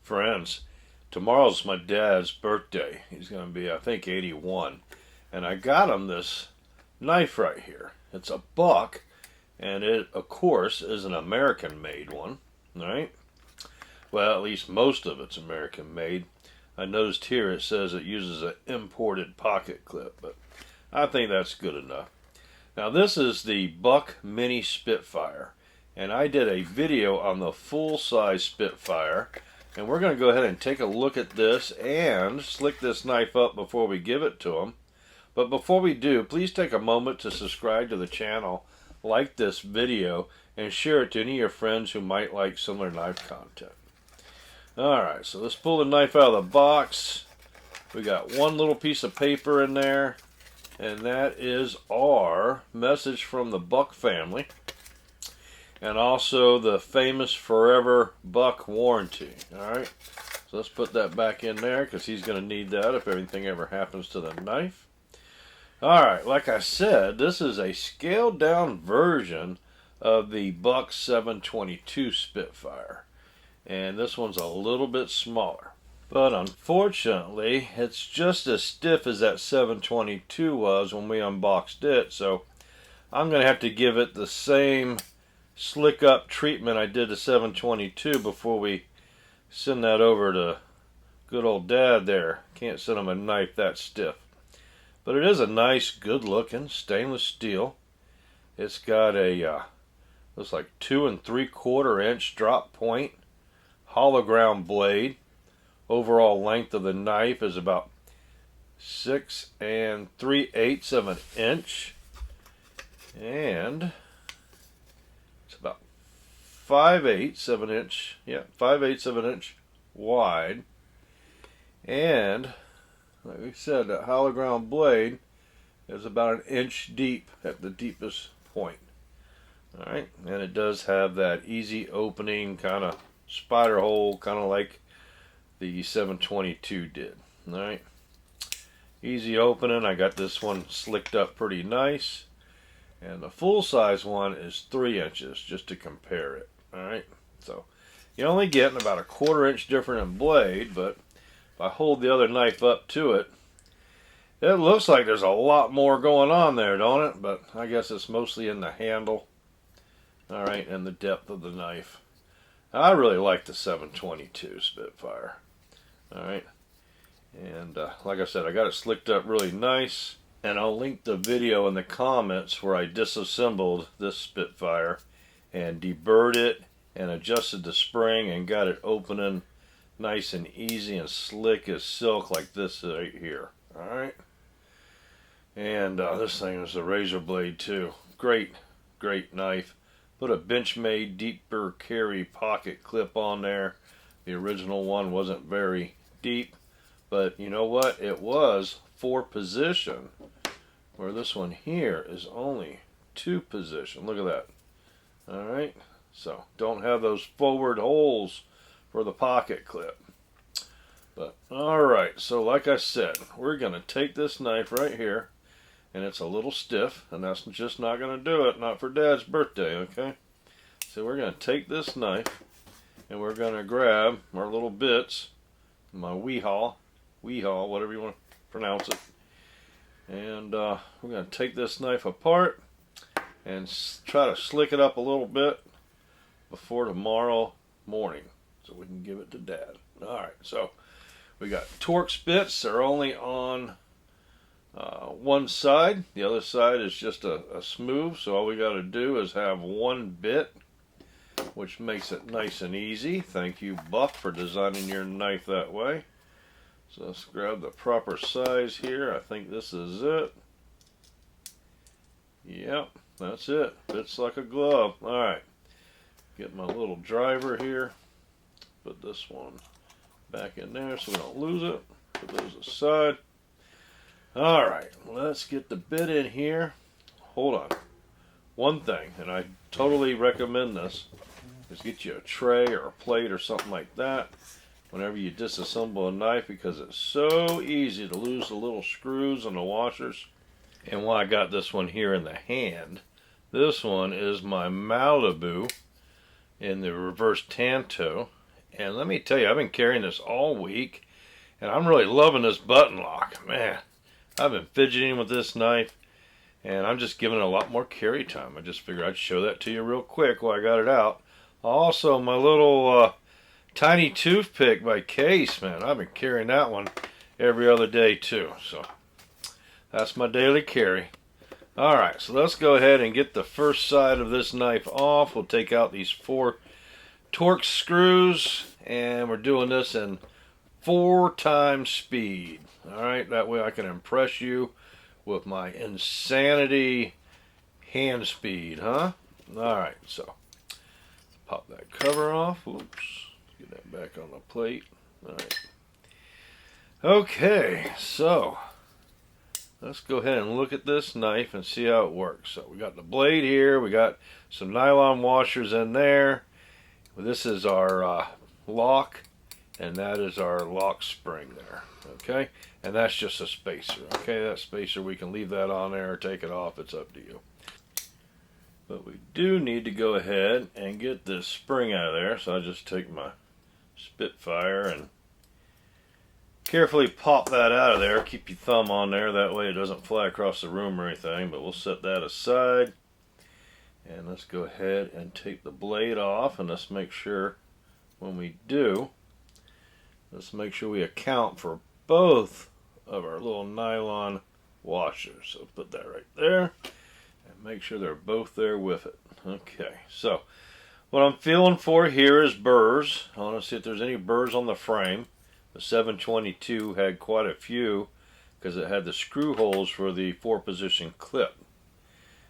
Friends, tomorrow's my dad's birthday. He's going to be, I think, 81. And I got him this knife right here. It's a Buck, and it, of course, is an American-made one, right? Well, at least most of it's American-made. I noticed here it says it uses an imported pocket clip, but I think that's good enough. Now, this is the Buck Mini Spitfire, and I did a video on the full-size Spitfire, and we're going to go ahead and take a look at this and slick this knife up before we give it to him. But before we do, please take a moment to subscribe to the channel, like this video, and share it to any of your friends who might like similar knife content. Alright, so let's pull the knife out of the box. We got one little piece of paper in there, and that is our message from the Buck family. And also the famous Forever Buck warranty. Alright, so let's put that back in there because he's going to need that if anything ever happens to the knife. Alright, like I said, this is a scaled down version of the Buck 722 Spitfire. And this one's a little bit smaller. But unfortunately, it's just as stiff as that 722 was when we unboxed it. So I'm going to have to give it the same slick up treatment I did to 722 before we send that over to good old Dad there. Can't send him a knife that stiff. But it is a nice, good looking stainless steel. It's got a, looks like 2 3/4 inch drop point. Hologram blade. Overall length of the knife is about 6 3/8 of an inch, and it's about 5/8 of an inch. Yeah, 5/8 of an inch wide. And like we said, that hologram blade is about an inch deep at the deepest point. All right, and it does have that easy opening kind of spider hole, kind of like the 722 did. Alright, easy opening. I got this one slicked up pretty nice, and the full size one is 3 inches, just to compare it. Alright, so you're only getting about a 1/4 inch different in blade, but if I hold the other knife up to it, it looks like there's a lot more going on there, don't it? But I guess it's mostly in the handle, alright, and the depth of the knife. I really like the 722 Spitfire. Alright, and like I said, I got it slicked up really nice, and I'll link the video in the comments where I disassembled this Spitfire and deburred it and adjusted the spring and got it opening nice and easy and slick as silk like this right here. Alright, and this thing is a razor blade too. Great knife. Put a Benchmade deeper carry pocket clip on there. The original one wasn't very deep, but you know what? It was 4 position, where this one here is only 2 position. Look at that. Alright, so don't have those forward holes for the pocket clip. But alright, so like I said, we're going to take this knife right here, and it's a little stiff, and that's just not going to do it, not for Dad's birthday, okay? So we're going to take this knife, and we're going to grab our little bits, my weehaw, whatever you want to pronounce it, and we're going to take this knife apart and try to slick it up a little bit before tomorrow morning, so we can give it to Dad. Alright, so we got Torx bits. They're only on one side. The other side is just a smooth, so all we got to do is have one bit, which makes it nice and easy. Thank you, Buck, for designing your knife that way. So let's grab the proper size here. I think this is it. Yep, that's it. Fits like a glove. Alright, get my little driver here. Put this one back in there so we don't lose it. Put those aside. Alright, let's get the bit in here. Hold on. One thing, and I totally recommend this, is get you a tray or a plate or something like that whenever you disassemble a knife, because it's so easy to lose the little screws and the washers. And while I got this one here in the hand, this one is my Malibu in the reverse tanto, And let me tell you, I've been carrying this all week, and I'm really loving this button lock. Man, I've been fidgeting with this knife, and I'm just giving it a lot more carry time. I just figured I'd show that to you real quick while I got it out. Also, my little tiny toothpick by Case, man, I've been carrying that one every other day too. So that's my daily carry. Alright, so let's go ahead and get the first side of this knife off. We'll take out these 4 Torx screws, and we're doing this in 4 times speed. Alright, that way I can impress you with my insanity hand speed, huh? Alright, so pop that cover off. Oops, get that back on the plate. Alright. Okay, so let's go ahead and look at this knife and see how it works. So we got the blade here, we got some nylon washers in there. This is our lock, and that is our lock spring there. Okay, and that's just a spacer. Okay, that spacer, we can leave that on there or take it off, it's up to you. But we do need to go ahead and get this spring out of there, so I just take my Spitfire and carefully pop that out of there. Keep your thumb on there, that way it doesn't fly across the room or anything, but we'll set that aside. And let's go ahead and take the blade off, and let's make sure when we do, let's make sure we account for both of our little nylon washers. So put that right there and make sure they're both there with it. Okay, so what I'm feeling for here is burrs. I want to see if there's any burrs on the frame. The 722 had quite a few because it had the screw holes for the 4-position clip.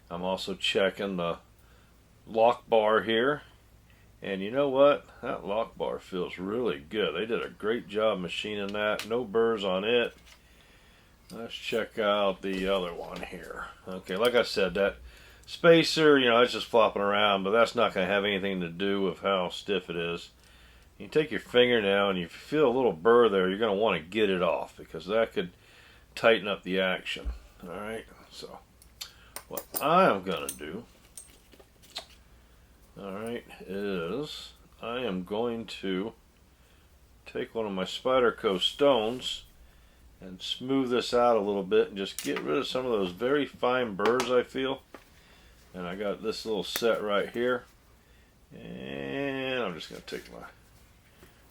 I'm also checking the lock bar here, and you know what? That lock bar feels really good. They did a great job machining that. No burrs on it. Let's check out the other one here. Okay, like I said, that spacer, you know, it's just flopping around, but that's not going to have anything to do with how stiff it is. You take your finger now, and if you feel a little burr there, you're going to want to get it off because that could tighten up the action. Alright, so what I'm going to do, alright, is I am going to take one of my Spyderco stones and smooth this out a little bit and just get rid of some of those very fine burrs I feel. And I got this little set right here, and I'm just going to take my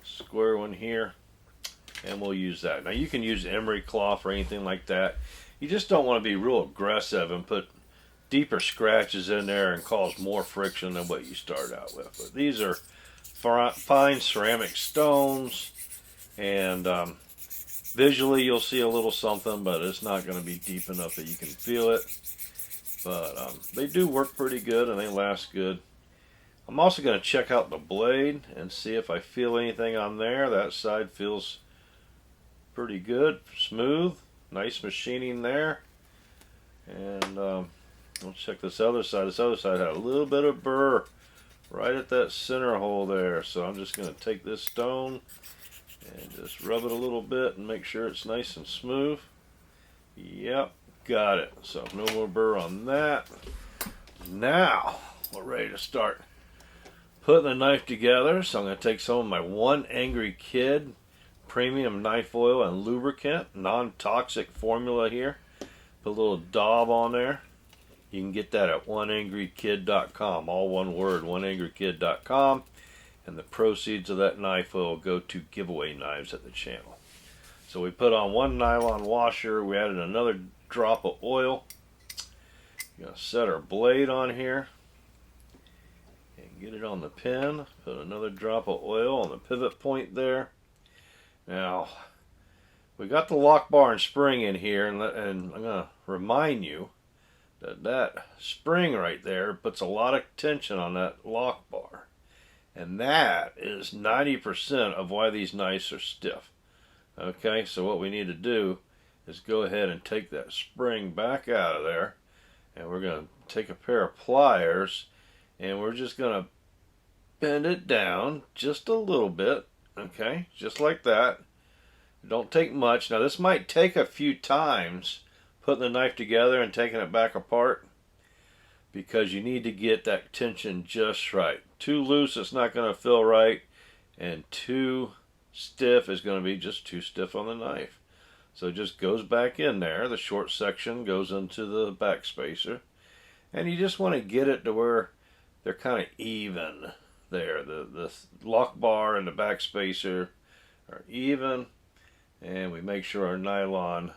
square one here, and we'll use that. Now you can use emery cloth or anything like that. You just don't want to be real aggressive and put deeper scratches in there and cause more friction than what you start out with. But these are fine ceramic stones, and visually you'll see a little something, but it's not going to be deep enough that you can feel it. But they do work pretty good and they last good. I'm also going to check out the blade and see if I feel anything on there. That side feels pretty good, smooth, nice machining there. And we'll check this other side. This other side had a little bit of burr right at that center hole there. So I'm just going to take this stone and just rub it a little bit and make sure it's nice and smooth. Yep, got it. So no more burr on that. Now we're ready to start putting the knife together. So I'm going to take some of my One Angry Kid premium knife oil and lubricant, non-toxic formula here. Put a little daub on there. You can get that at oneangrykid.com, all one word, oneangrykid.com. And the proceeds of that knife oil go to giveaway knives at the channel. So we put on one nylon washer. We added another drop of oil. We're going to set our blade on here and get it on the pin. Put another drop of oil on the pivot point there. Now, we got the lock bar and spring in here, and I'm going to remind you that that spring right there puts a lot of tension on that lock bar. And that is 90% of why these knives are stiff. Okay, so what we need to do is go ahead and take that spring back out of there, and we're going to take a pair of pliers, and we're just going to bend it down just a little bit. Okay, just like that. Don't take much. Now this might take a few times putting the knife together and taking it back apart, because you need to get that tension just right. Too loose, it's not going to feel right, and too stiff is going to be just too stiff on the knife. So it just goes back in there. The short section goes into the back spacer, and you just want to get it to where they're kind of even there. The lock bar and the back spacer are even, and we make sure our nylon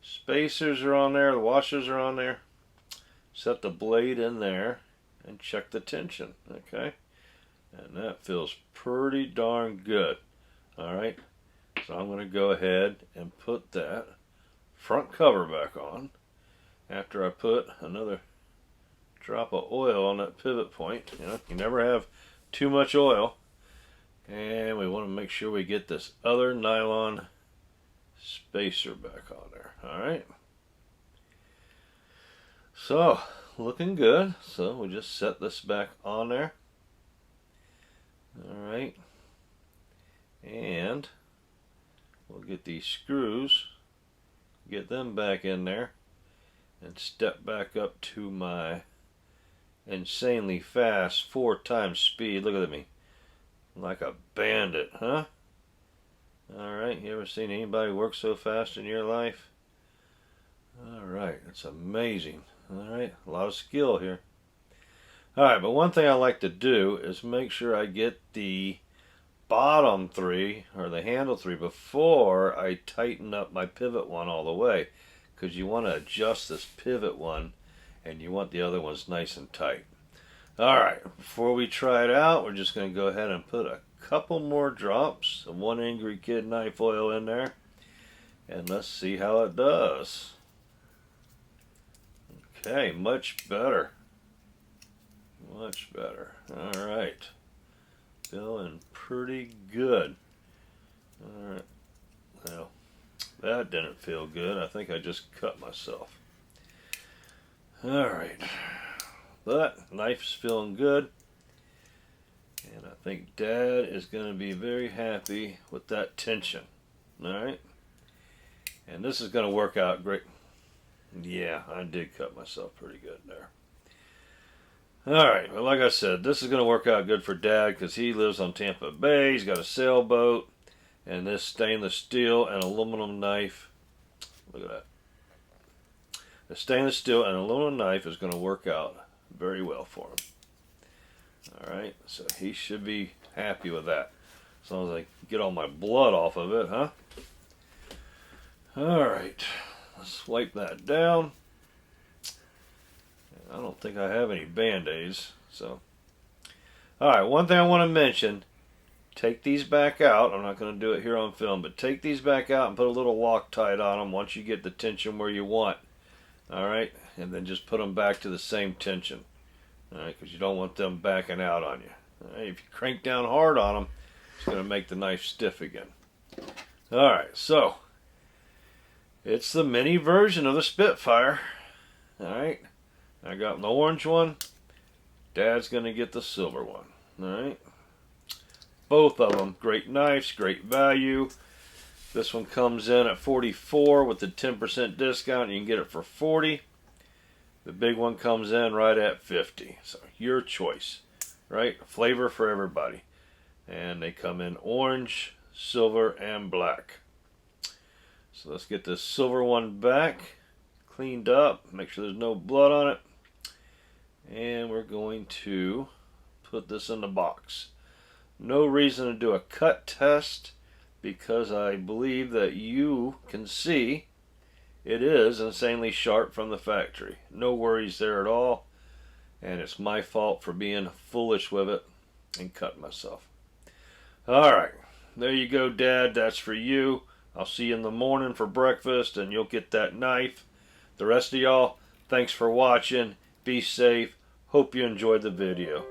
spacers are on there, the washers are on there. Set the blade in there and check the tension, okay? And that feels pretty darn good. Alright, so I'm going to go ahead and put that front cover back on after I put another drop of oil on that pivot point. You know, you never have too much oil. And we want to make sure we get this other nylon spacer back on there. Alright. So, looking good. So, we just set this back on there. Alright. And we'll get these screws, get them back in there, and step back up to my insanely fast 4x speed. Look at me. Like a bandit, huh? Alright, you ever seen anybody work so fast in your life? Alright, it's amazing. Alright, a lot of skill here. Alright, but one thing I like to do is make sure I get the bottom three, or the handle three, before I tighten up my pivot one all the way. Because you want to adjust this pivot one, and you want the other ones nice and tight. Alright, before we try it out, we're just going to go ahead and put a couple more drops of One Angry Kid knife oil in there. And let's see how it does. Okay, much better. Much better. Alright. Feeling pretty good. Alright. Well, that didn't feel good. I think I just cut myself. Alright. But knife's feeling good. And I think Dad is going to be very happy with that tension. Alright. And this is going to work out great. Yeah, I did cut myself pretty good there. Alright, well, like I said, this is going to work out good for Dad because he lives on Tampa Bay. He's got a sailboat, and this stainless steel and aluminum knife. Look at that. The stainless steel and aluminum knife is going to work out very well for him. Alright, so he should be happy with that. As long as I get all my blood off of it, huh? Alright, let's wipe that down. I don't think I have any Band-Aids, so. Alright, one thing I want to mention, take these back out. I'm not going to do it here on film, but take these back out and put a little Loctite on them once you get the tension where you want. Alright, and then just put them back to the same tension. Alright, because you don't want them backing out on you. Alright, if you crank down hard on them, it's going to make the knife stiff again. Alright, so, it's the mini version of the Spitfire. Alright. I got the orange one. Dad's going to get the silver one. Alright. Both of them great knives, great value. This one comes in at $44 with the 10% discount. You can get it for $40. The big one comes in right at $50. So your choice. Right? Flavor for everybody. And they come in orange, silver, and black. So let's get this silver one back. Cleaned up. Make sure there's no blood on it. And we're going to put this in the box. No reason to do a cut test because I believe that you can see it is insanely sharp from the factory. No worries there at all. And it's my fault for being foolish with it and cutting myself. Alright, there you go, Dad. That's for you. I'll see you in the morning for breakfast and you'll get that knife. The rest of y'all, thanks for watching. Be safe. Hope you enjoyed the video.